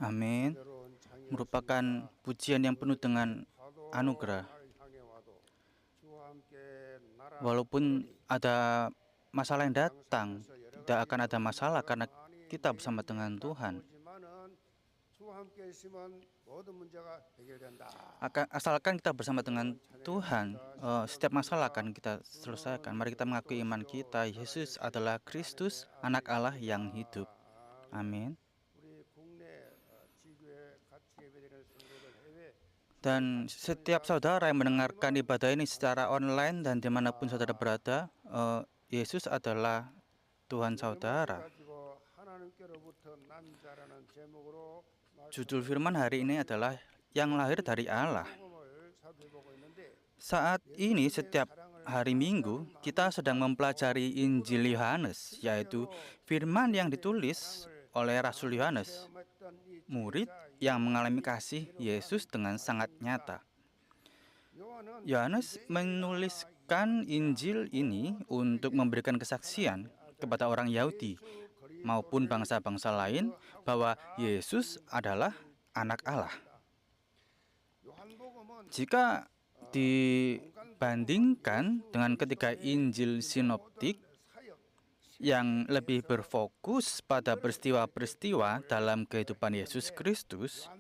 Amin. Merupakan pujian yang penuh dengan anugerah. Walaupun ada masalah yang datang, tidak akan ada masalah karena kita bersama dengan Tuhan. Asalkan kita bersama dengan Tuhan, setiap masalah akan kita selesaikan. Mari kita mengakui iman kita, Yesus adalah Kristus, Anak Allah yang hidup. Amin. Dan setiap saudara yang mendengarkan ibadah ini secara online dan dimanapun saudara berada, Yesus adalah Tuhan saudara. Judul firman hari ini adalah yang lahir dari Allah. Saat ini setiap hari Minggu kita sedang mempelajari Injil Yohanes, yaitu firman yang ditulis oleh Rasul Yohanes, murid yang mengalami kasih Yesus dengan sangat nyata. Yohanes menuliskan Injil ini untuk memberikan kesaksian kepada orang Yahudi maupun bangsa-bangsa lain bahwa Yesus adalah Anak Allah. Jika dibandingkan dengan ketiga Injil sinoptik yang lebih berfokus pada peristiwa-peristiwa dalam kehidupan Yesus Kristus,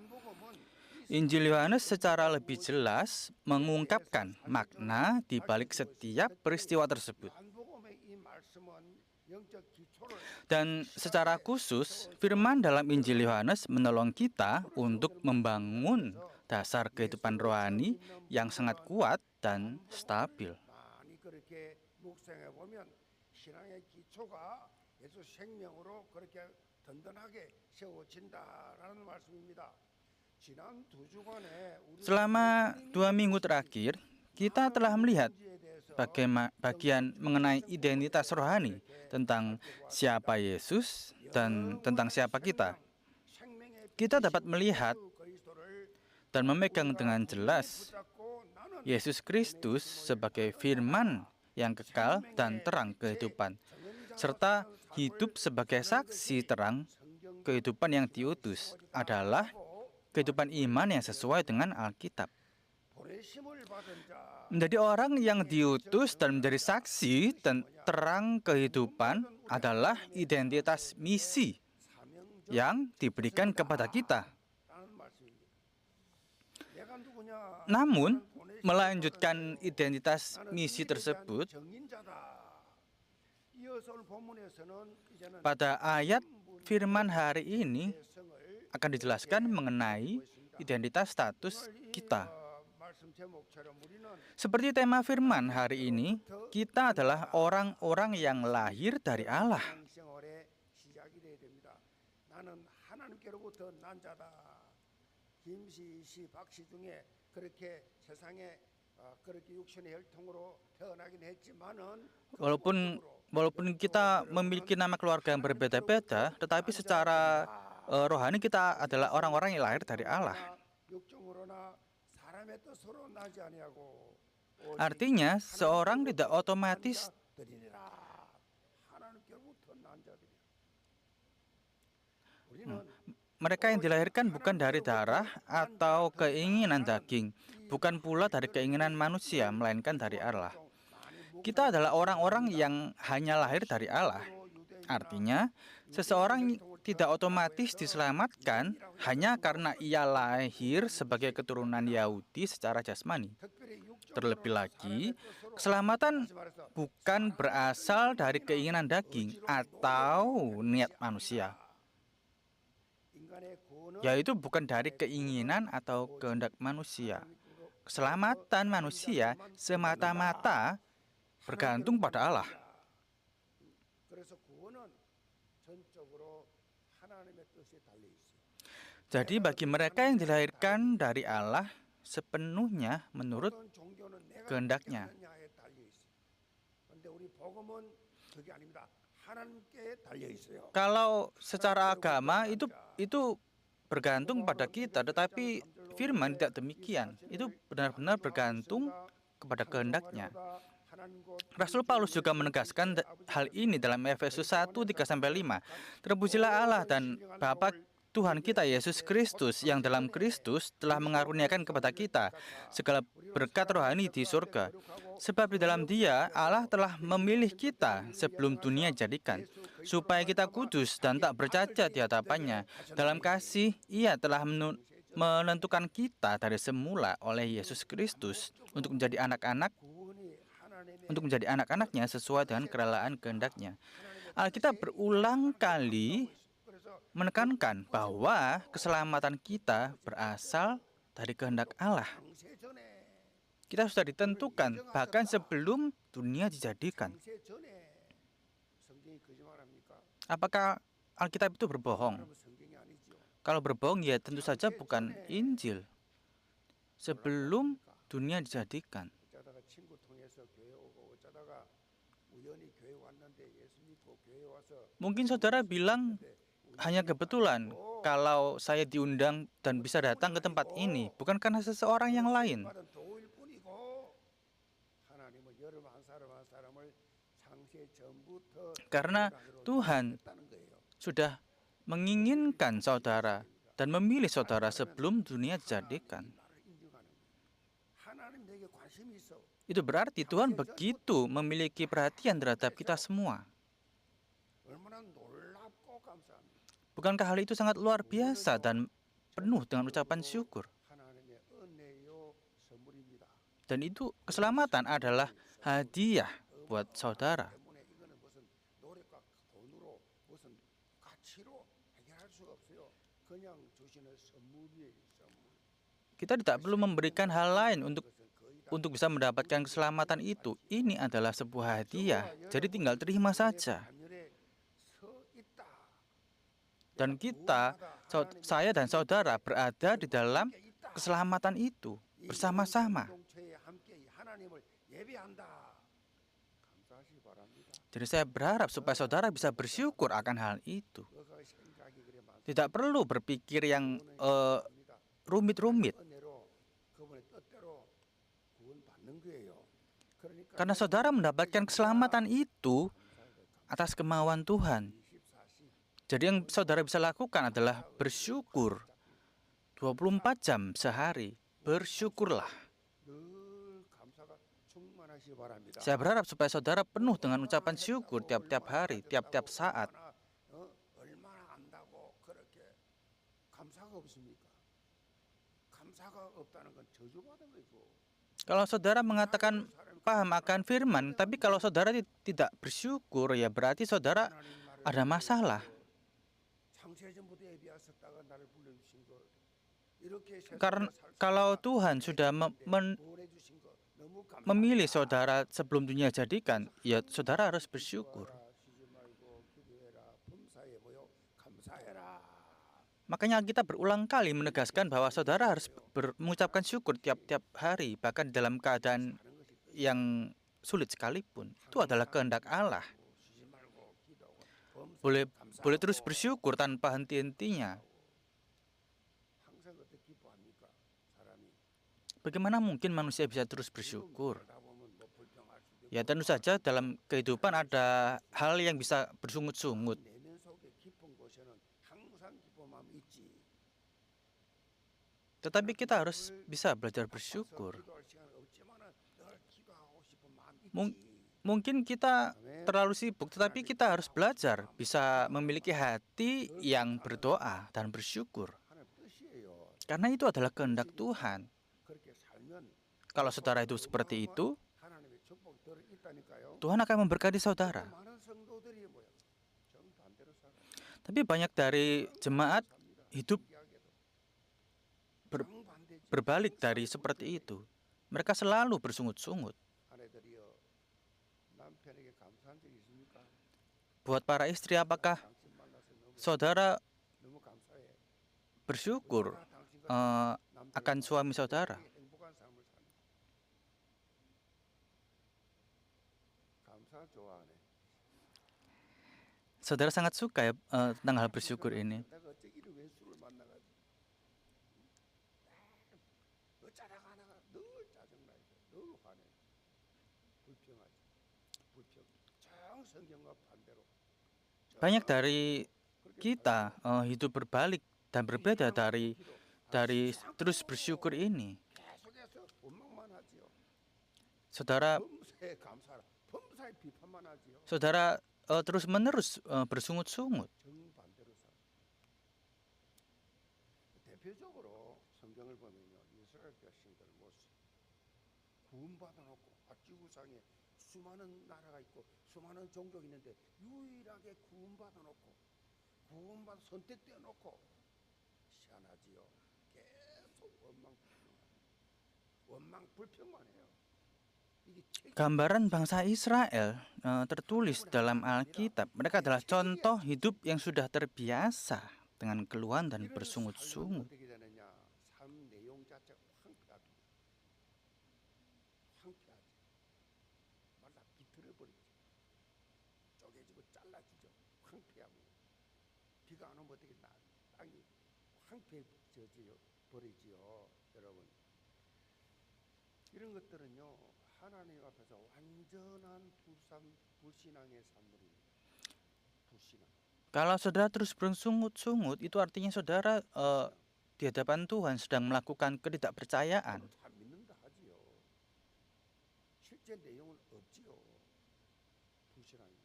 Injil Yohanes secara lebih jelas mengungkapkan makna di balik setiap peristiwa tersebut. Dan secara khusus, firman dalam Injil Yohanes menolong kita untuk membangun dasar kehidupan rohani yang sangat kuat dan stabil. Selama 2 minggu terakhir, kita telah melihat bagian mengenai identitas rohani, tentang siapa Yesus dan tentang siapa kita. Kita dapat melihat dan memegang dengan jelas Yesus Kristus sebagai firman yang kekal dan terang kehidupan, serta hidup sebagai saksi terang kehidupan yang diutus adalah kehidupan iman yang sesuai dengan Alkitab. Menjadi orang yang diutus dan menjadi saksi dan terang kehidupan adalah identitas misi yang diberikan kepada kita. Namun, melanjutkan identitas misi tersebut, pada ayat firman hari ini akan dijelaskan mengenai identitas status kita. Seperti tema firman hari ini, kita adalah orang-orang yang lahir dari Allah. Walaupun kita memiliki nama keluarga yang berbeda-beda, tetapi secara rohani kita adalah orang-orang yang lahir dari Allah. Artinya, seorang tidak otomatis mereka yang dilahirkan bukan dari darah atau keinginan daging, bukan pula dari keinginan manusia, melainkan dari Allah. Kita adalah orang-orang yang hanya lahir dari Allah. Artinya, seseorang tidak otomatis diselamatkan hanya karena ia lahir sebagai keturunan Yahudi secara jasmani. Terlebih lagi, keselamatan bukan berasal dari keinginan daging atau niat manusia, yaitu bukan dari keinginan atau kehendak manusia. Keselamatan manusia semata-mata bergantung pada Allah. Jadi bagi mereka yang dilahirkan dari Allah, sepenuhnya menurut kehendaknya. Kalau secara agama itu bergantung pada kita, tetapi firman tidak demikian. Itu benar-benar bergantung kepada kehendaknya. Rasul Paulus juga menegaskan hal ini dalam Efesus 1:3-5. Terpujilah Allah dan Bapa Tuhan kita Yesus Kristus yang dalam Kristus telah mengaruniakan kepada kita segala berkat rohani di surga. Sebab di dalam Dia Allah telah memilih kita sebelum dunia dijadikan, supaya kita kudus dan tak bercacat di hadapannya. Dalam kasih Ia telah menentukan kita dari semula oleh Yesus Kristus untuk menjadi anak-anaknya sesuai dengan kerelaan kehendak-Nya. Alkitab berulang kali menekankan bahwa keselamatan kita berasal dari kehendak Allah. Kita sudah ditentukan bahkan sebelum dunia dijadikan. Apakah Alkitab itu berbohong? Kalau berbohong, ya tentu saja bukan Injil. Sebelum dunia dijadikan. Mungkin saudara bilang, hanya kebetulan kalau saya diundang dan bisa datang ke tempat ini, bukan karena seseorang yang lain. Karena Tuhan sudah menginginkan saudara dan memilih saudara sebelum dunia dijadikan. Itu berarti Tuhan begitu memiliki perhatian terhadap kita semua. Bukankah hal itu sangat luar biasa dan penuh dengan ucapan syukur? Dan itu keselamatan adalah hadiah buat saudara. Kita tidak perlu memberikan hal lain untuk bisa mendapatkan keselamatan itu. Ini adalah sebuah hadiah, jadi tinggal terima saja. Dan kita, saya dan saudara berada di dalam keselamatan itu bersama-sama. Jadi saya berharap supaya saudara bisa bersyukur akan hal itu. Tidak perlu berpikir yang rumit-rumit. Karena saudara mendapatkan keselamatan itu atas kemauan Tuhan. Jadi yang saudara bisa lakukan adalah bersyukur 24 jam sehari. Bersyukurlah. Saya berharap supaya saudara penuh dengan ucapan syukur tiap-tiap hari, tiap-tiap saat. Kalau saudara mengatakan paham akan firman, tapi kalau saudara tidak bersyukur, ya berarti saudara ada masalah. Karena kalau Tuhan sudah memilih saudara sebelum dunia jadikan, ya saudara harus bersyukur. Makanya kita berulang kali menegaskan bahwa saudara harus mengucapkan syukur tiap-tiap hari, bahkan dalam keadaan yang sulit sekalipun. Itu adalah kehendak Allah. Boleh terus bersyukur tanpa henti-hentinya. Bagaimana mungkin manusia bisa terus bersyukur? Ya tentu saja dalam kehidupan ada hal yang bisa bersungut-sungut. Tetapi kita harus bisa belajar bersyukur. Mungkin kita terlalu sibuk, tetapi kita harus belajar bisa memiliki hati yang berdoa dan bersyukur. Karena itu adalah kehendak Tuhan. Kalau saudara itu seperti itu, Tuhan akan memberkati saudara. Tapi banyak dari jemaat hidup berbalik dari seperti itu. Mereka selalu bersungut-sungut. Buat para istri, apakah saudara bersyukur akan suami saudara? Saudara sangat suka ya tentang hal bersyukur ini. Banyak dari kita hidup berbalik dan berbeda dari terus bersyukur ini. 계속해서 원망만 하지요. Saudara 범사에 감사하라. 범사에 비판만 하지요. saudara terus-menerus bersungut-sungut. 정반대로 살. 대표적으로 성경을 보면요, 이스라엘 백성들 모습 구원받아 놓고 지구상에 수많은 나라가 있고 수많은 종족이 있는데 유일하게 구원받아 놓고 구원받아 선택되어 놓고 희한하지요. 계속 원망 불평만 해요. Gambaran bangsa Israel tertulis dalam Alkitab. Mereka adalah contoh hidup yang sudah terbiasa dengan keluhan dan bersungut-sungut. 어떻게 되느냐? 삶 내용 자체가 황폐하게 황폐하지. 말라 비틀어 버리죠. 쪼개지고 잘라지죠. 황폐하고 비가 안 오면 어떻게 땅이 황폐해져 버리지요, 여러분. 이런 것들은요. 하나님 앞에서 완전한 불신앙의 산물입니다. 불신앙. Kalau saudara terus bersungut-sungut, itu artinya saudara di hadapan Tuhan sedang melakukan ketidakpercayaan. 다 믿는다 하지요. 실제 내용은 없지요. 불신앙이.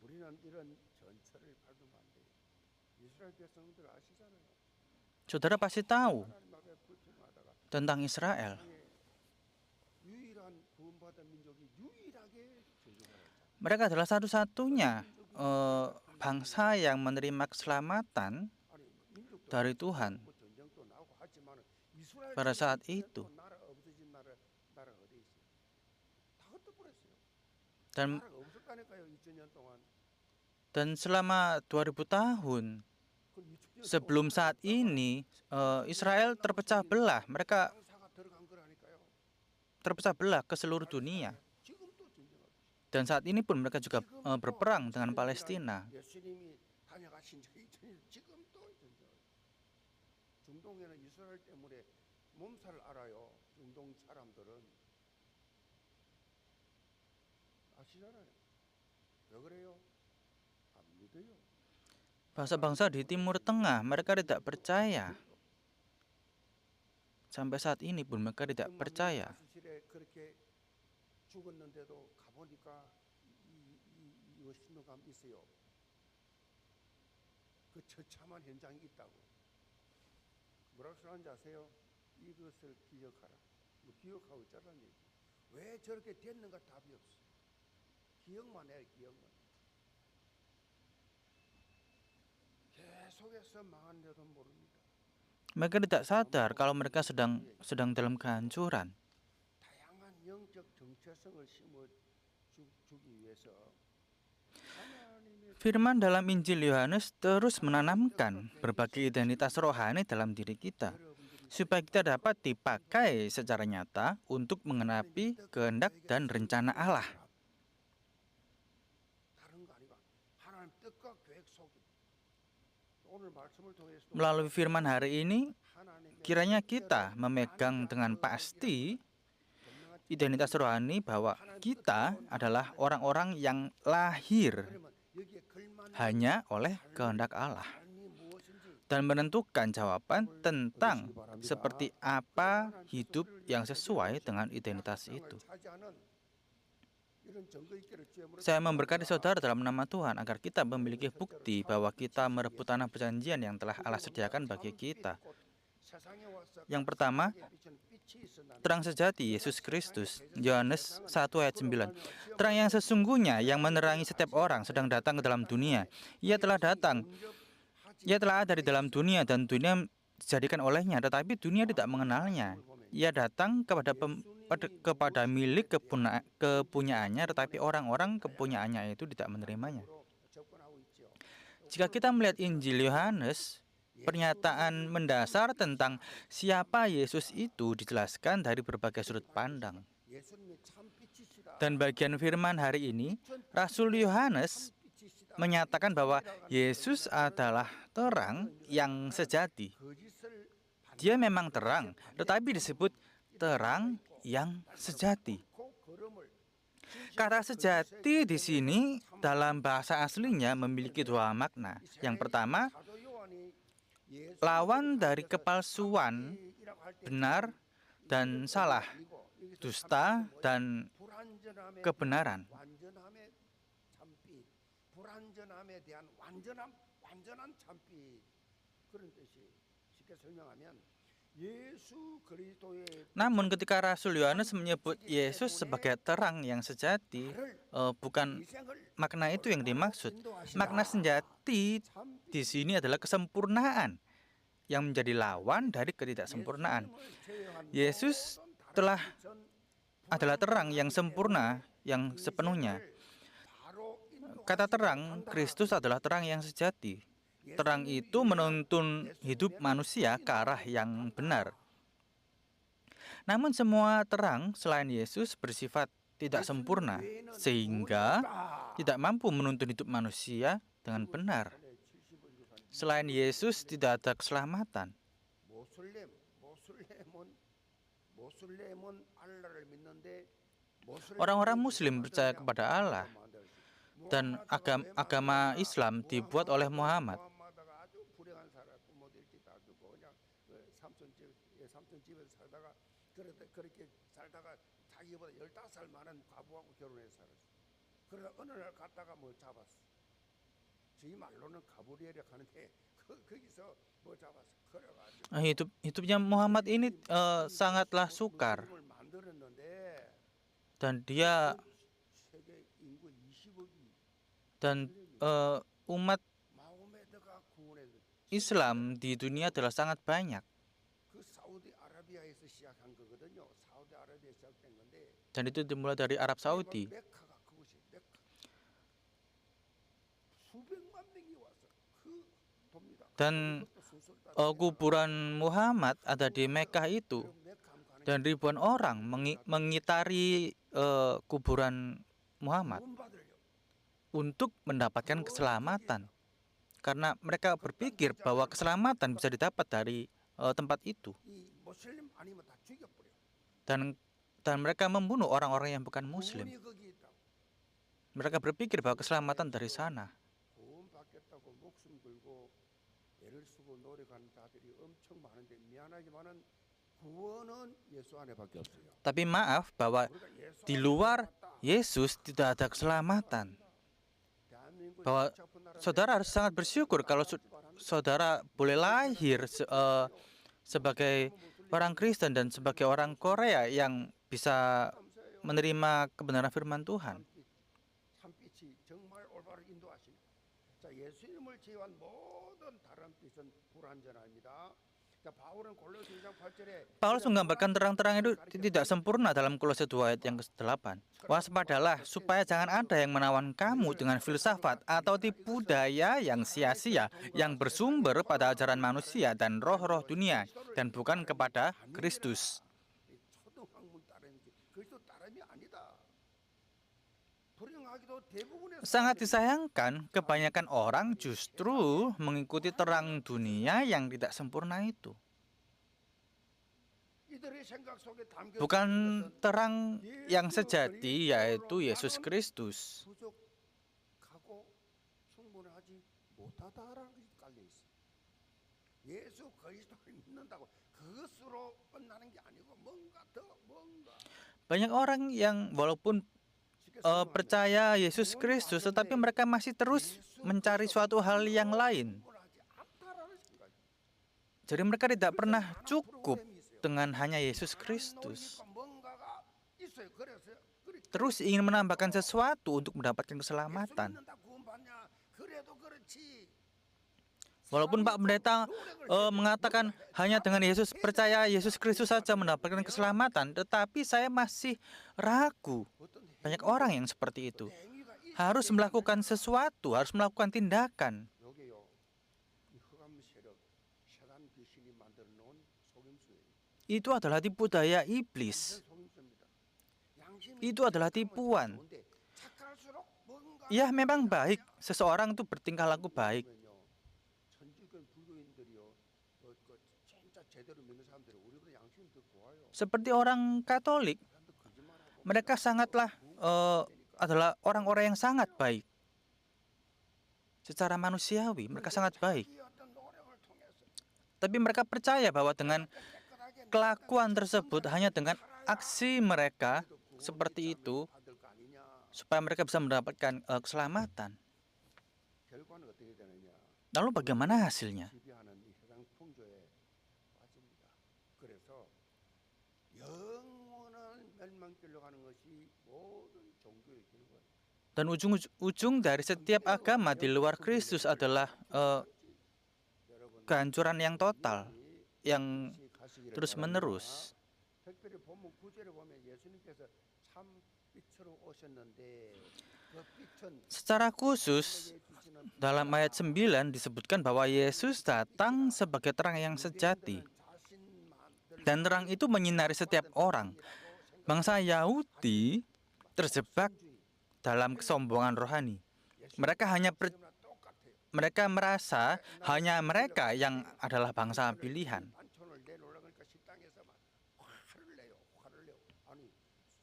우리는 이런 전철을 밟으면 안 돼요. 이스라엘 백성들 아시잖아요. Saudara pasti tahu 하나님 앞에 불평하다가 tentang Israel. 유일한 구원받은 민족이 유일하게 저주받았잖아요. Mereka adalah satu-satunya bangsa yang menerima keselamatan 아니 민족도 dari Tuhan 뭐 전쟁도 나오고 하지만 이스라엘 pada saat itu. 나라 없어진 나라 어디 있어요? 다 흩어버렸어요. Dan 나라가 없었다니까요. 2000년 동안. dan selama 2000 tahun 그 2000년 sebelum saat ini Israel terpecah belah. Mereka 장사가 들어간 거라니까요. terpecah belah ke seluruh dunia. 지금도 전쟁하고 있어요. Dan saat ini pun mereka juga berperang dengan Palestina. 예수님이 다녀가신 지 2000년 지금도 전쟁하고 있어요. 중동에는 이스라엘 때문에 몸살 알아요. 중동 사람들은 아시잖아요. 왜 그래요? 안 믿어요. Bangsa-bangsa di Timur Tengah, mereka tidak percaya. Sampai saat ini pun mereka tidak percaya. 가스실에 그렇게 죽었는데도 가보니까 이거 신호감 있어요. 그 처참한 현장이 있다고. 뭐라고 쓰는지 아세요? 이것을 기억하라. 뭐 기억하고 있자라는 얘기. 왜 저렇게 됐는가 답이 없어. 기억만 해요, 기억만. 계속해서 망한데도 모릅니다. Mereka tidak sadar kalau mereka sedang dalam kehancuran. 다양한 영적 정체성을 심어주기 위해서 하나님의 Firman dalam Injil Yohanes terus menanamkan berbagai identitas rohani dalam diri kita, supaya kita dapat dipakai secara nyata untuk mengenapi kehendak dan rencana Allah. 다른 거 아니고 하나님 뜻과 계획 속에 오늘 말씀을 통해서 Melalui firman hari ini, 하나님의 kiranya kita memegang dengan pasti identitas rohani bahwa kita adalah orang-orang yang lahir 그러면 여기에 걸맞는 hanya oleh kehendak Allah 삶이 무엇인지 dan menentukan jawaban tentang seperti apa hidup yang sesuai dengan identitas itu. 차지하는 이런 증거 있기를 주의 이름으로 Saya memberkati saudara dalam nama Tuhan agar kita memiliki bukti bahwa kita merebut tanah perjanjian yang telah Allah sediakan bagi kita. 세상에 와서 Yang pertama, 비치는 빛이 있었나 terang sejati Yesus Kristus. Yohanes 1 ayat 9. Terang yang sesungguhnya yang menerangi setiap orang sedang datang ke dalam dunia. Ia telah datang. Ia telah ada di dalam dunia dan dunia dijadikan olehnya, tetapi dunia tidak mengenalnya. Ia datang kepada milik kepunyaannya, tetapi orang-orang kepunyaannya itu tidak menerimanya. 접근하고 있죠. Jika kita melihat Injil Yohanes, pernyataan mendasar tentang siapa Yesus itu dijelaskan dari berbagai sudut pandang. 예수님이 참 빛이시다. Dan bagian firman hari ini, Rasul Yohanes 빛이시다. menyatakan bahwa Yesus adalah terang yang sejati. 거짓을 Dia memang terang, tetapi disebut terang yang sejati. 고 걸음을 Kata sejati di sini dalam bahasa aslinya memiliki dua makna. Yang pertama, 사도 요한이 lawan dari kepalsuan, benar dan salah, dusta dan kebenaran. 완전함의 참빛, 불완전함에 대한 완전한 참빛 그런 뜻이 쉽게 설명하면 예수 그리스도의 Namun ketika Rasul Yohanes menyebut Yesus sebagai terang yang sejati, bukan 희생을 makna itu yang dimaksud. Makna sejati di sini adalah kesempurnaan yang menjadi lawan dari ketidaksempurnaan. Yesus telah adalah terang yang sempurna, yang sepenuhnya. Kata terang, Kristus adalah terang yang sejati. Terang itu menuntun hidup manusia ke arah yang benar. Namun semua terang selain Yesus bersifat tidak sempurna, sehingga tidak mampu menuntun hidup manusia dengan benar. Selain Yesus tidak ada keselamatan. Orang-orang Muslim percaya kepada Allah, dan agama Islam dibuat oleh Muhammad. 그렇게 살다가 자기보다 15살 많은 과부하고 결혼해서 살았어. 그러다 어느 날 갔다가 뭐 잡았어. 저희 말로는 가브리엘이 가는데 거기서 뭐 잡았어. 그래가지고 Hidupnya Muhammad ini sangatlah sukar, dan dia 세계 인구 20억이 dan umat 마호메드가 구원해서 Islam di dunia adalah sangat banyak. 그 사우디아라비아에서 시작한 거거든요. 사우디아라비아에서 시작된 건데 Dan itu dimulai dari Arab Saudi. 메카가 그곳이 메카. 수백만 명이 와서 그 돕니다. Dan kuburan Muhammad ada di Mekah itu, dan ribuan orang mengitari kuburan Muhammad untuk mendapatkan keselamatan, karena mereka berpikir bahwa keselamatan bisa didapat dari tempat itu. Dan mereka membunuh orang-orang yang bukan Muslim. Mereka berpikir bahwa keselamatan dari sana. Tapi maaf bahwa di luar Yesus tidak ada keselamatan. Bahwa saudara harus sangat bersyukur kalau saudara boleh lahir sebagai orang Kristen dan sebagai orang Korea yang bisa menerima kebenaran firman Tuhan. Paulus menggambarkan terang-terang itu tidak sempurna dalam Kolose 2 ayat yang ke-8. Waspadalah supaya jangan ada yang menawan kamu dengan filsafat atau tipu daya yang sia-sia, yang bersumber pada ajaran manusia dan roh-roh dunia, dan bukan kepada Kristus. Sangat disayangkan, kebanyakan orang justru mengikuti terang dunia yang tidak sempurna itu. Bukan terang yang sejati, yaitu Yesus Kristus. Banyak orang yang walaupun percaya Yesus Kristus, tetapi mereka masih terus mencari suatu hal yang lain. Jadi mereka tidak pernah cukup dengan hanya Yesus Kristus. Terus ingin menambahkan sesuatu untuk mendapatkan keselamatan. Walaupun Pak Pendeta mengatakan hanya dengan percaya Yesus Kristus saja mendapatkan keselamatan, tetapi saya masih ragu. Banyak orang yang seperti itu. Harus melakukan sesuatu, harus melakukan tindakan. Itu adalah tipu daya iblis. Itu adalah tipuan. Ya, memang baik. Seseorang itu bertingkah laku baik. Seperti orang Katolik, mereka sangatlah adalah orang-orang yang sangat baik. Secara manusiawi, mereka sangat baik. Tapi mereka percaya bahwa dengan kelakuan tersebut, hanya dengan aksi mereka seperti itu, supaya mereka bisa mendapatkan keselamatan. 결과는 어떻게 되느냐? Lalu bagaimana hasilnya? 지배하는 이 세상 풍조에 빠집니다. 그래서 영원한 멸망길로 가는 것이 모든 종교의 결과예요. Dan ujung dari setiap agama di luar Kristus adalah 여러분 kehancuran yang total, yang 다시 가시기를 terus-menerus. 바랍니다. 특별히 본문 9절에 보면 예수님께서 참 빛으로 오셨는데 그 빛은 Secara khusus, dalam ayat 9 disebutkan bahwa Yesus datang sebagai terang yang sejati. Dan terang itu menyinari setiap orang. Bangsa Yahudi terjebak dalam kesombongan rohani. Mereka merasa hanya mereka yang adalah bangsa pilihan. 반찬을 내놓으려니까 식당에서 막 화를 내요. 아니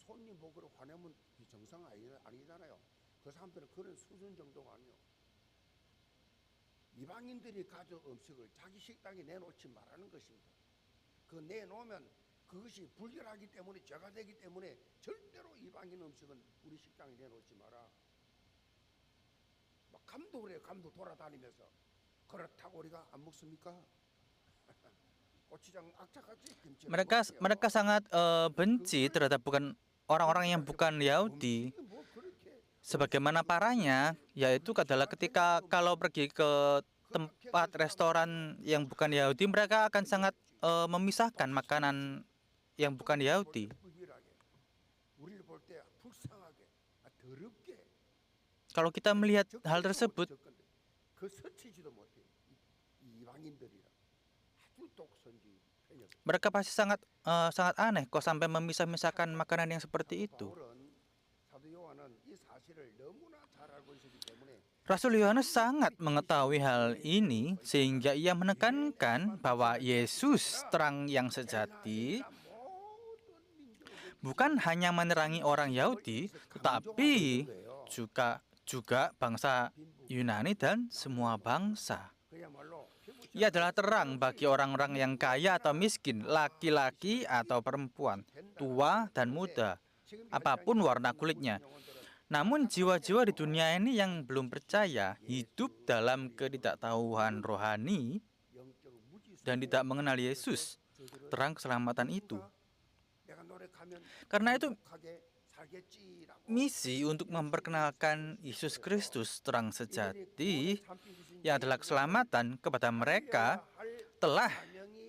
손님 먹으러 화내면 정상 아니잖아요. 그 사람들은 그런 수준 정도가 아니요. 이방인들이 가져온 음식을 자기 식당에 내놓지 말라는 것입니다. 그 내놓으면 그것이 불결하기 때문에 죄가 되기 때문에 절대로 이방인 음식은 우리 식당에 내놓지 마라. 막 감독을 해요. 감독 돌아다니면서 그렇다고 우리가 안 먹습니까? 고추장 악착같이 김치 Mereka sangat benci terhadap orang-orang yang bukan Yahudi. Sebagaimana parahnya, yaitu adalah ketika kalau pergi ke tempat restoran yang bukan Yahudi, mereka akan sangat memisahkan makanan yang bukan Yahudi. Kalau kita melihat hal tersebut, mereka pasti sangat aneh kok sampai memisah-misahkan makanan yang seperti itu. Rasul Yohanes sangat mengetahui hal ini sehingga ia menekankan bahwa Yesus, terang yang sejati, bukan hanya menerangi orang Yahudi, tetapi juga bangsa Yunani dan semua bangsa. Ia adalah terang bagi orang-orang yang kaya atau miskin, laki-laki atau perempuan, tua dan muda, apapun warna kulitnya. Namun jiwa-jiwa di dunia ini yang belum percaya hidup dalam ketidaktahuan rohani dan tidak mengenal Yesus, terang keselamatan itu. Karena itu, misi untuk memperkenalkan Yesus Kristus, terang sejati, yang adalah keselamatan kepada mereka, telah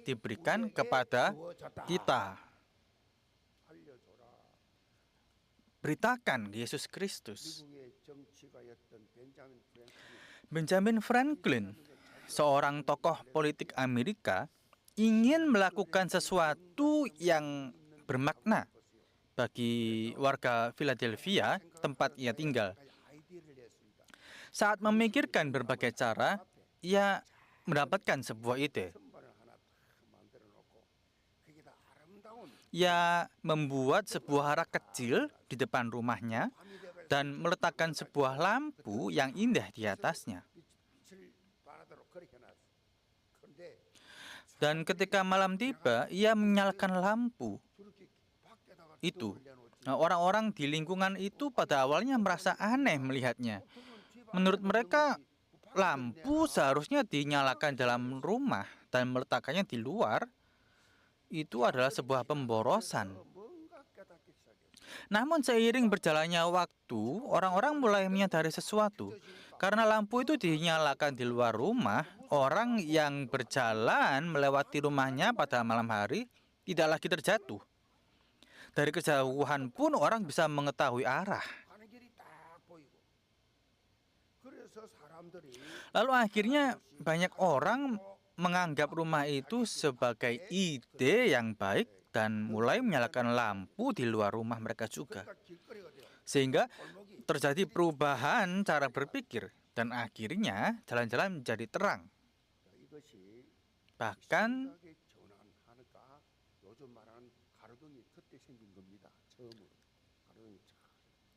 diberikan kepada kita. Beritakan Yesus Kristus. Benjamin Franklin, seorang tokoh politik Amerika, ingin melakukan sesuatu yang bermakna bagi warga Philadelphia, tempat ia tinggal. Saat memikirkan berbagai cara, ia mendapatkan sebuah ide. Ia membuat sebuah harak kecil di depan rumahnya dan meletakkan sebuah lampu yang indah di atasnya. Dan ketika malam tiba, ia menyalakan lampu itu. Nah, orang-orang di lingkungan itu pada awalnya merasa aneh melihatnya. Menurut mereka, lampu seharusnya dinyalakan dalam rumah dan meletakkannya di luar. Itu adalah sebuah pemborosan. Namun seiring berjalannya waktu, orang-orang mulai menyadari sesuatu. Karena lampu itu dinyalakan di luar rumah, orang yang berjalan melewati rumahnya pada malam hari tidak lagi terjatuh. Dari kejauhan pun orang bisa mengetahui arah. Lalu akhirnya banyak orang menganggap rumah itu sebagai ide yang baik dan mulai menyalakan lampu di luar rumah mereka juga. Sehingga terjadi perubahan cara berpikir dan akhirnya jalan-jalan menjadi terang. Bahkan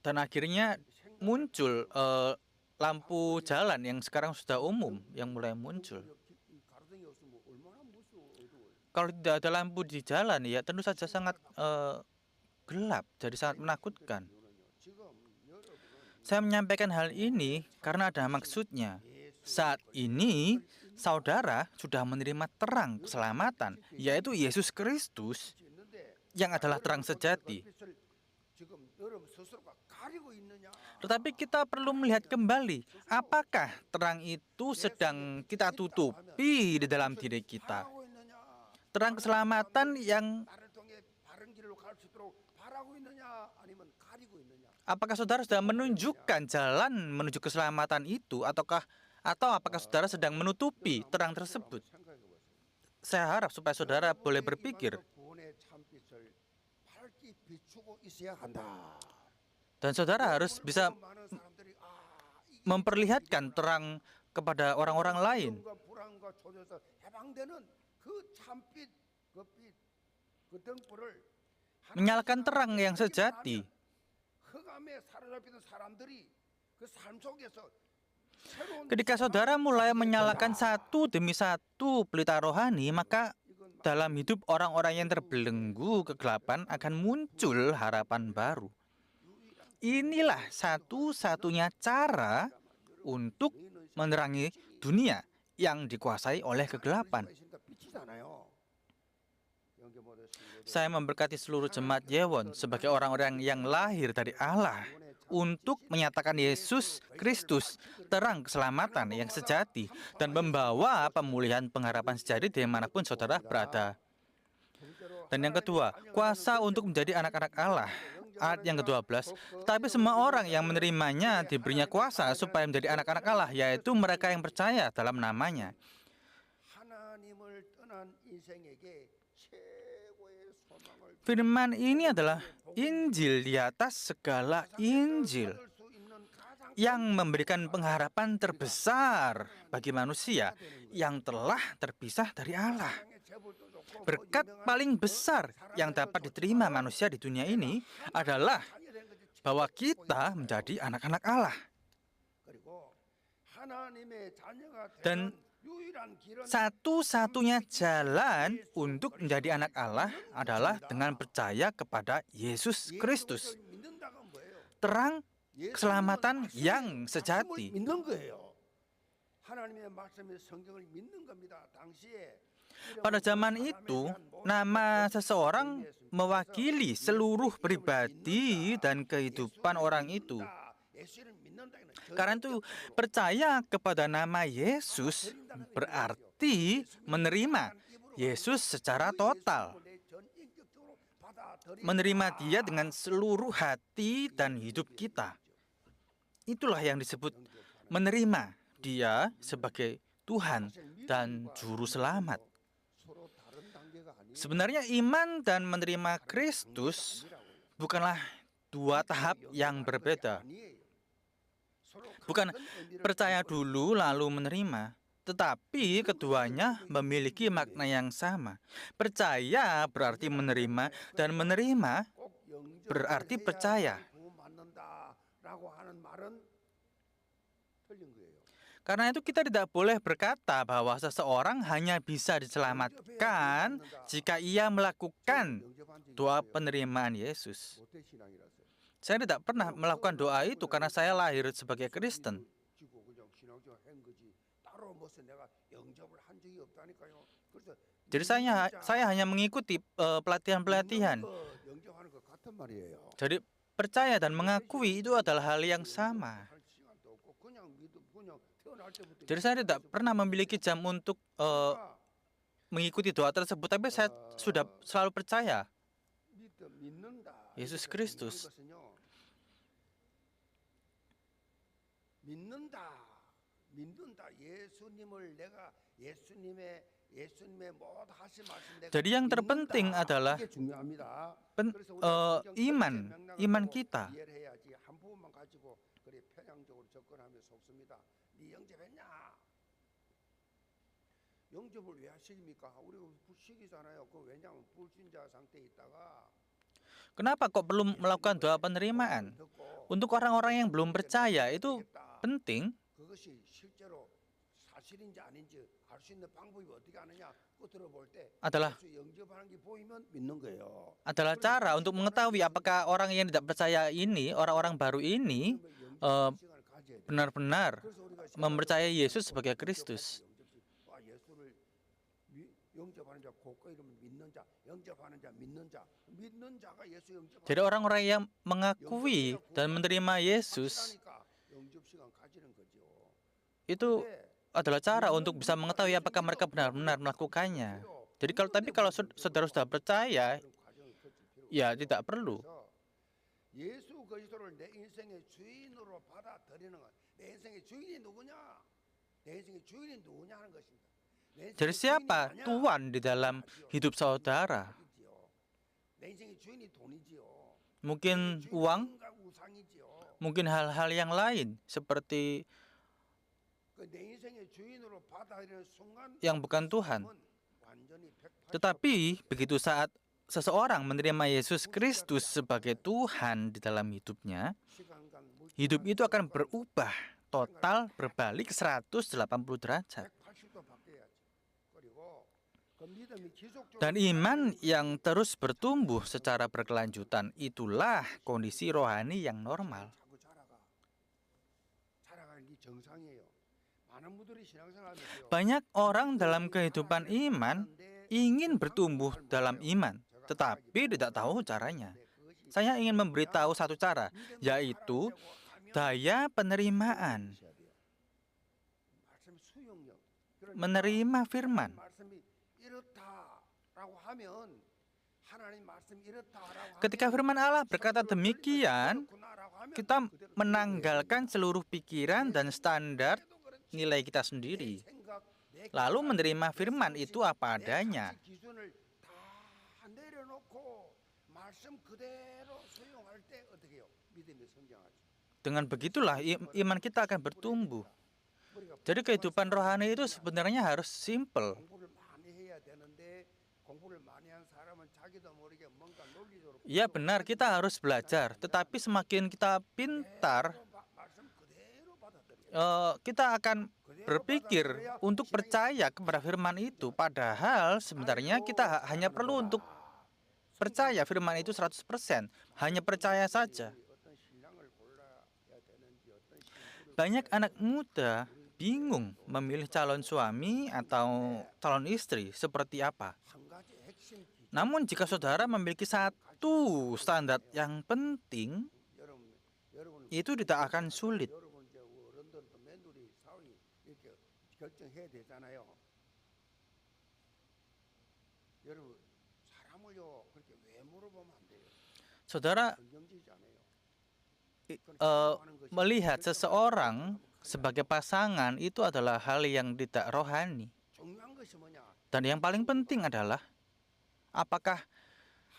dan akhirnya muncul lampu jalan yang sekarang sudah umum yang mulai muncul. Kalau tidak ada lampu di jalan ya tentu saja sangat gelap, jadi sangat menakutkan. Saya menyampaikan hal ini karena ada maksudnya. Saat ini, saudara sudah menerima terang keselamatan, yaitu Yesus Kristus yang adalah terang sejati. Tetapi kita perlu melihat kembali, apakah terang itu sedang kita tutupi di dalam diri kita? Terang keselamatan yang apakah saudara sudah menunjukkan jalan menuju keselamatan itu, atau apakah saudara sedang menutupi terang tersebut? Saya harap supaya saudara boleh berpikir dan saudara harus bisa memperlihatkan terang kepada orang-orang lain. Menyalakan terang yang sejati. Ketika saudara mulai menyalakan satu demi satu pelita rohani, maka dalam hidup orang-orang yang terbelenggu kegelapan akan muncul harapan baru. Inilah satu-satunya cara untuk menerangi dunia yang dikuasai oleh kegelapan. Saya memberkati seluruh jemaat Yewon sebagai orang-orang yang lahir dari Allah untuk menyatakan Yesus Kristus, terang keselamatan yang sejati, dan membawa pemulihan pengharapan sejati dimanapun saudara berada. Dan yang kedua, kuasa untuk menjadi anak-anak Allah. Ayat yang ke-12, tapi semua orang yang menerimanya diberinya kuasa supaya menjadi anak-anak Allah, yaitu mereka yang percaya dalam namanya. Firman ini adalah Injil di atas segala Injil yang memberikan pengharapan terbesar bagi manusia yang telah terpisah dari Allah. Berkat paling besar yang dapat diterima manusia di dunia ini adalah bahwa kita menjadi anak-anak Allah. Dan satu-satunya jalan untuk menjadi anak Allah adalah dengan percaya kepada Yesus Kristus, terang keselamatan yang sejati. Pada zaman itu, nama seseorang mewakili seluruh pribadi dan kehidupan orang itu. Karena itu, percaya kepada nama Yesus berarti menerima Yesus secara total. Menerima Dia dengan seluruh hati dan hidup kita. Itulah yang disebut menerima Dia sebagai Tuhan dan Juru Selamat. Sebenarnya iman dan menerima Kristus bukanlah dua tahap yang berbeda. Bukan percaya dulu lalu menerima, tetapi keduanya memiliki makna yang sama. Percaya berarti menerima, dan menerima berarti percaya. Karena itu kita tidak boleh berkata bahwa seseorang hanya bisa diselamatkan jika ia melakukan doa penerimaan Yesus. Saya tidak pernah melakukan doa itu karena saya lahir sebagai Kristen. Jadi saya hanya mengikuti pelatihan-pelatihan. Jadi percaya dan mengakui itu adalah hal yang sama. Jadi saya tidak pernah memiliki jam untuk mengikuti doa tersebut, tapi saya sudah selalu percaya Yesus Kristus. Jadi yang terpenting adalah iman kita. Kenapa kok perlu melakukan doa penerimaan? Untuk orang-orang yang belum percaya itu penting. 사실인지 아닌지 알 수 있는 방법이 어떻게 아느냐? 끝으로 볼 때 adalah 예수 영접하는 게 보이면 믿는 거예요. adalah cara untuk mengetahui apakah orang yang tidak percaya ini, orang-orang baru ini 그러면 eh, 영접하는 시간을 가져야 돼. benar-benar 그래서 우리가 mempercayai Yesus sebagai Kristus. 예수를 영접하는 자, 고거 이름은 믿는 자, 영접하는 자, 믿는 자, 믿는 자가 예수 영접하는 Jadi orang-orang yang mengakui dan menerima Yesus 확실하니까 영접 시간 가지는 거죠. itu 근데 adalah cara untuk bisa mengetahui apakah mereka benar-benar melakukannya. Jadi kalau saudara sudah percaya, 그런 과정을 거칠 필요가 ya 없어요. tidak perlu. 그래서 예수 그리스도를 내 인생의 주인으로 받아들이는 것. 내 인생의 주인이 누구냐? 내 인생의 주인이 누구냐 하는 것입니다. 내 인생의 Jadi siapa 주인이 나냐? Tuhan di dalam hidup saudara? 자기지요. 내 인생의 주인이 돈이지요. Mungkin 주인이 uang, 돈과 우상이지요. mungkin hal-hal yang lain seperti 내 인생의 주인으로 받아들이는 순간 yang bukan Tuhan. 완전히 180도 Tetapi begitu saat seseorang menerima Yesus Kristus sebagai Tuhan di dalam hidupnya, 시간간 hidup itu akan berubah total berbalik 180 derajat. 180도 바뀌어야지. 그리고 그 믿음이 지속적으로 Dan iman yang terus bertumbuh secara berkelanjutan itulah kondisi rohani yang normal. 자꾸 자라가는 게 정상이에요. 많은 분들이 신앙생활하면서요. Banyak orang dalam kehidupan iman ingin bertumbuh dalam iman, tetapi tidak tahu caranya. Saya ingin memberitahu satu cara, yaitu daya penerimaan, 말씀 수용력. 그러니까 menerima firman. 말씀이 이렇다라고 하면 하나님 말씀이 이렇다라고 Ketika firman Allah berkata demikian, kita menanggalkan seluruh pikiran dan standar nilai kita sendiri. Lalu menerima firman itu apa adanya. 기준을 다 내려놓고 말씀 그대로 수용할 때 어떻게 해요? 믿음이 성장하죠. Dengan begitulah iman kita akan bertumbuh. 우리가 Jadi kehidupan rohani itu sebenarnya harus simple. 공부를 많이 해야 되는데 공부를 많이 한 사람은 자기도 모르게 뭔가 논리적으로 Ya benar, kita harus belajar. Tetapi semakin kita pintar, 말씀 그대로 받아들여요. kita akan berpikir untuk percaya kepada firman itu. Padahal sebenarnya kita hanya perlu untuk percaya firman itu 100%. Hanya percaya saja. 어떤 신랑을 골라야 되는지 어떤 신부를 Banyak anak muda bingung memilih calon suami atau calon istri seperti apa. 한 가지 핵심 기준. Namun jika saudara memiliki satu standar yang penting, 여러분 itu tidak akan sulit. 여러분 이제 어른들도 며느리 사위 이렇게 결정해야 되잖아요. 여러분 사람을요 그렇게 왜 물어보면 안 돼요. Saudara 성경지잖아요. melihat seseorang sebagai pasangan itu adalah hal yang tidak rohani. 중요한 것이 뭐냐? Dan yang paling penting adalah apakah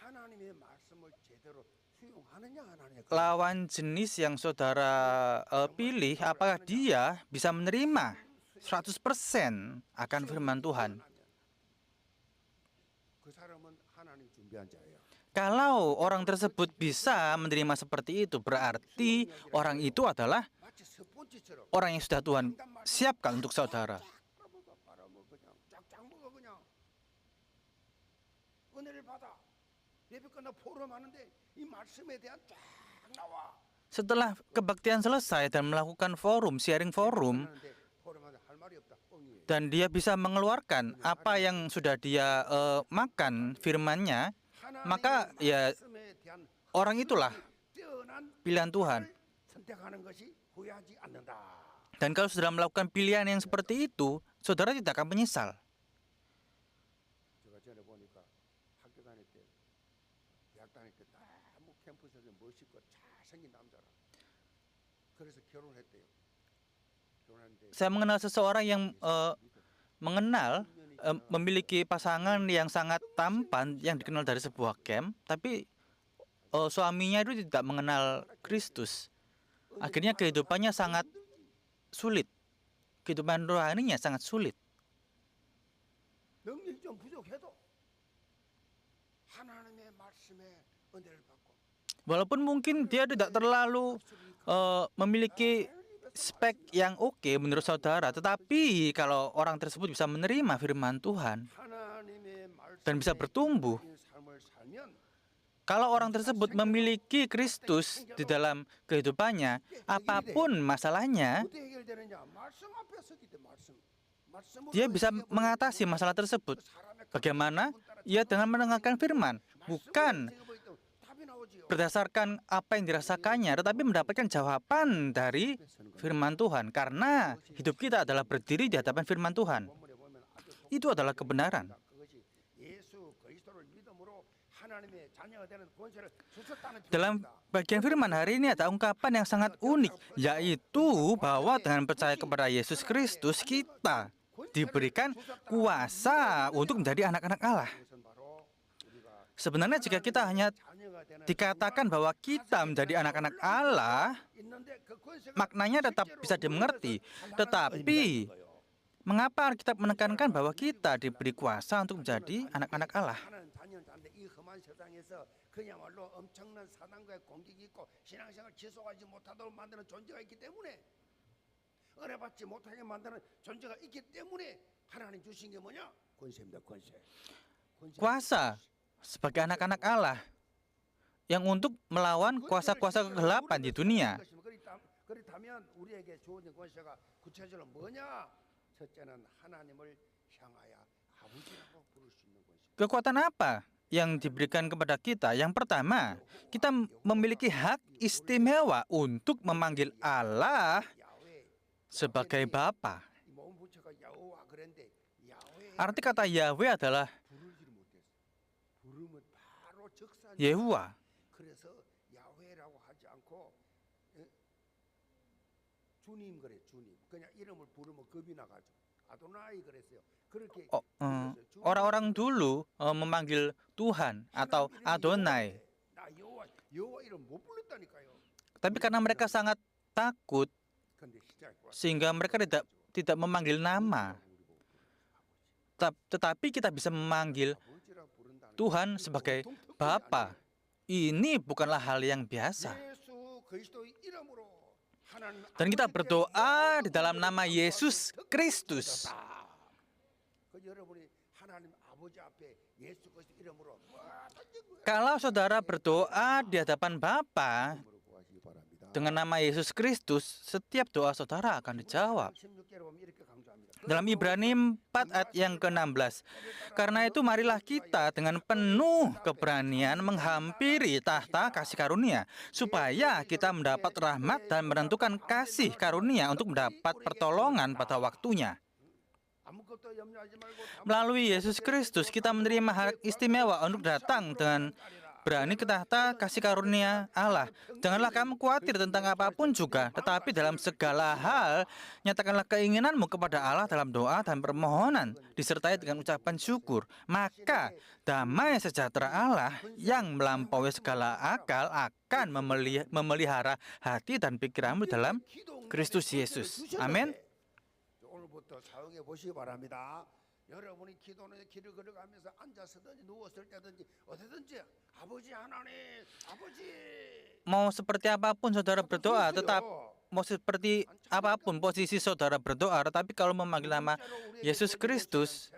하나님의 말씀을 제대로 수용하느냐 안 하느냐. lawan jenis yang saudara pilih, apakah dia bisa menerima 100% akan firman Tuhan. 그 사람은 하나님 준비한 자예요. Kalau orang tersebut bisa menerima seperti itu, berarti orang itu adalah 마치 스폰지처럼 orang yang sudah Tuhan siapkan untuk saudara. 바라먹어 그냥 쫙쫙 먹어 그냥 은혜를 받아. 예배 끝나 포럼하는데 이 말씀에 대한 쫙 나와. Setelah kebaktian selesai dan melakukan forum, sharing forum, 하는데 포럼하는데 할 말이 없다. 뻥이에요. dan dia bisa mengeluarkan apa yang sudah dia makan firmannya, maka ya 말씀에 대한 orang itulah 뛰어난 pilihan Tuhan. 선택하는 것이 후회하지 않는다. Dan kalau sudah melakukan pilihan yang seperti itu, saudara tidak akan menyesal. 제가 전에 보니까 학교 다닐 때, 대학 다닐 때 너무 캠퍼스에서 멋있고 잘생긴 남자라. 그래서 결혼했대요. 결혼했는데 Saya mengenal seseorang yang memiliki pasangan yang sangat tampan yang dikenal dari sebuah camp, tapi suaminya itu tidak mengenal Kristus. Akhirnya kehidupannya sangat sulit. Kehidupan rohaninya sangat sulit. 능력이 좀 부족해도 하나님의 말씀에 은혜를 받고 Walaupun mungkin dia tidak terlalu memiliki spek yang oke menurut saudara, tetapi kalau orang tersebut bisa menerima firman Tuhan dan bisa bertumbuh, kalau orang tersebut memiliki Kristus di dalam kehidupannya, apapun masalahnya, dia bisa mengatasi masalah tersebut. Bagaimana? Ya dengan mendengarkan firman, bukan berdasarkan apa yang dirasakannya, tetapi mendapatkan jawaban dari firman Tuhan. Karena hidup kita adalah berdiri di hadapan firman Tuhan. Itu adalah kebenaran. Dalam bagian firman hari ini ada ungkapan yang sangat unik, yaitu bahwa dengan percaya kepada Yesus Kristus, kita diberikan kuasa untuk menjadi anak-anak Allah. Sebenarnya jika kita hanya dikatakan bahwa kita menjadi anak-anak Allah, maknanya tetap bisa dimengerti. Tetapi, mengapa kita menekankan bahwa kita diberi kuasa untuk menjadi anak-anak Allah? Kuasa sebagai anak-anak Allah yang untuk melawan kuasa-kuasa kegelapan di dunia. Kekuatan apa yang diberikan kepada kita? Yang pertama, kita memiliki hak istimewa untuk memanggil Allah sebagai Bapa. Arti kata Yahweh adalah Yehuwa. Orang-orang dulu memanggil Tuhan atau Adonai. Tapi karena mereka sangat takut, sehingga mereka tidak memanggil nama. Tetapi kita bisa memanggil Tuhan sebagai Bapa. Ini bukanlah hal yang biasa. Dan kita berdoa di dalam nama Yesus Kristus. Kalau saudara berdoa di hadapan Bapa dengan nama Yesus Kristus, setiap doa saudara akan dijawab. Dalam Ibrani 4 ayat yang ke-16, karena itu marilah kita dengan penuh keberanian menghampiri tahta kasih karunia, supaya kita mendapat rahmat dan menentukan kasih karunia untuk mendapat pertolongan pada waktunya. Melalui Yesus Kristus, kita menerima hak istimewa untuk datang dengan berani ke tahta kasih karunia Allah. Janganlah kamu khawatir tentang apapun juga, tetapi dalam segala hal, nyatakanlah keinginanmu kepada Allah dalam doa dan permohonan, disertai dengan ucapan syukur. Maka, damai sejahtera Allah yang melampaui segala akal akan memelihara hati dan pikiranmu dalam Kristus Yesus. Amin. 여러분이 기도는 길을 걸어가면서 앉아서든지 누웠을 때든지 어디든지 아버지 하나님 아버지 mau seperti apapun saudara berdoa, tetap mau seperti apapun posisi saudara berdoa, tetapi kalau memanggil nama Yesus Kristus,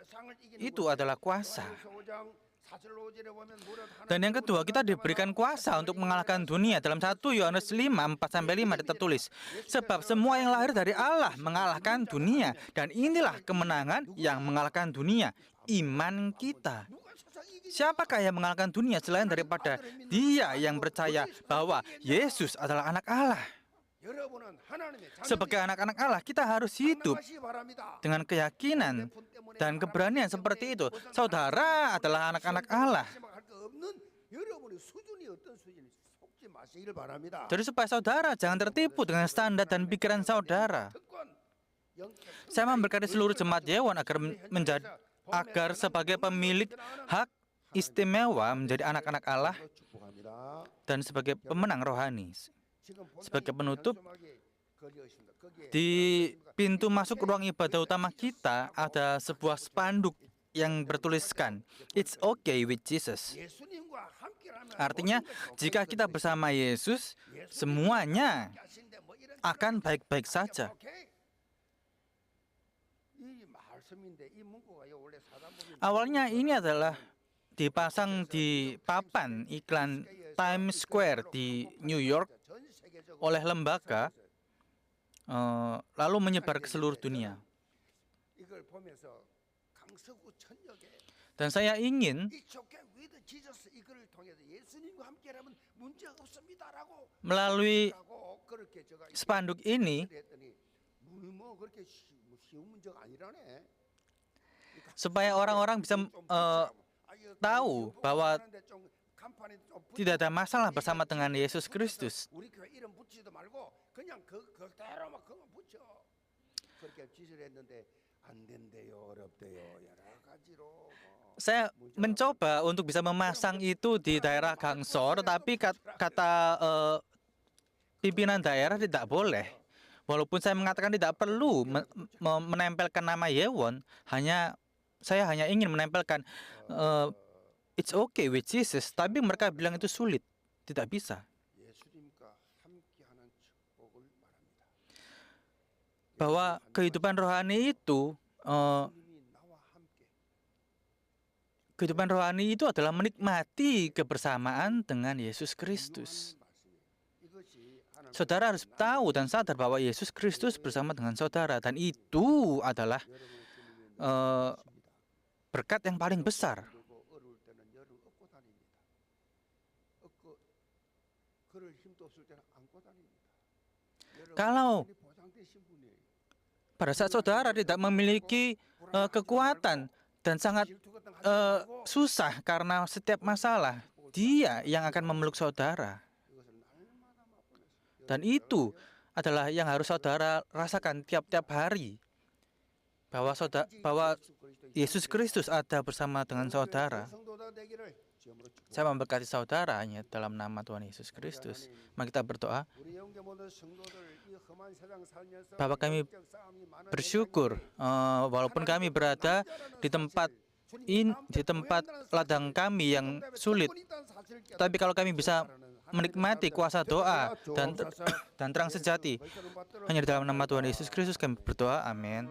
itu adalah kuasa. Dan yang kedua, kita diberikan kuasa untuk mengalahkan dunia. Dalam 1 Yohanes 5, 4-5 tertulis, sebab semua yang lahir dari Allah mengalahkan dunia. Dan inilah kemenangan yang mengalahkan dunia, iman kita. Siapakah yang mengalahkan dunia selain daripada Dia yang percaya bahwa Yesus adalah anak Allah? Sebagai anak-anak Allah, kita harus hidup dengan keyakinan dan keberanian seperti itu. Saudara adalah anak-anak Allah. Jadi supaya saudara jangan tertipu dengan standar dan pikiran saudara. Saya memberkati seluruh jemaat Yeowon agar sebagai pemilik hak istimewa menjadi anak-anak Allah dan sebagai pemenang rohani. Sebagai penutup, di pintu masuk ruang ibadah utama kita ada sebuah spanduk yang bertuliskan, "It's okay with Jesus." Artinya, jika kita bersama Yesus, semuanya akan baik-baik saja. Awalnya ini adalah dipasang di papan iklan Times Square di New York oleh lembaga, lalu menyebar ke seluruh dunia. Dan saya ingin melalui spanduk ini supaya orang-orang bisa tahu bahwa tidak ada masalah bersama dengan Yesus Kristus. Saya mencoba untuk bisa memasang itu di daerah Gangsor, tetapi kata pimpinan daerah tidak boleh. Walaupun saya mengatakan tidak perlu menempelkan nama Yewon, saya hanya ingin menempelkan it's okay with Jesus, tapi mereka bilang itu sulit, tidak bisa. Bahwa kehidupan rohani itu adalah menikmati kebersamaan dengan Yesus Kristus. Saudara harus tahu dan sadar bahwa Yesus Kristus bersama dengan saudara, dan itu adalah berkat yang paling besar. Kalau pada saat saudara tidak memiliki kekuatan dan sangat susah karena setiap masalah, Dia yang akan memeluk saudara. Dan itu adalah yang harus saudara rasakan tiap-tiap hari. Bahwa Yesus Kristus ada bersama dengan saudara. Saya memberkati saudara hanya dalam nama Tuhan Yesus Kristus. Mari kita berdoa. Bapa, kami bersyukur walaupun kami berada di tempat ladang kami yang sulit, tapi kalau kami bisa menikmati kuasa doa dan terang sejati hanya di dalam nama Tuhan Yesus Kristus kami berdoa. Amin.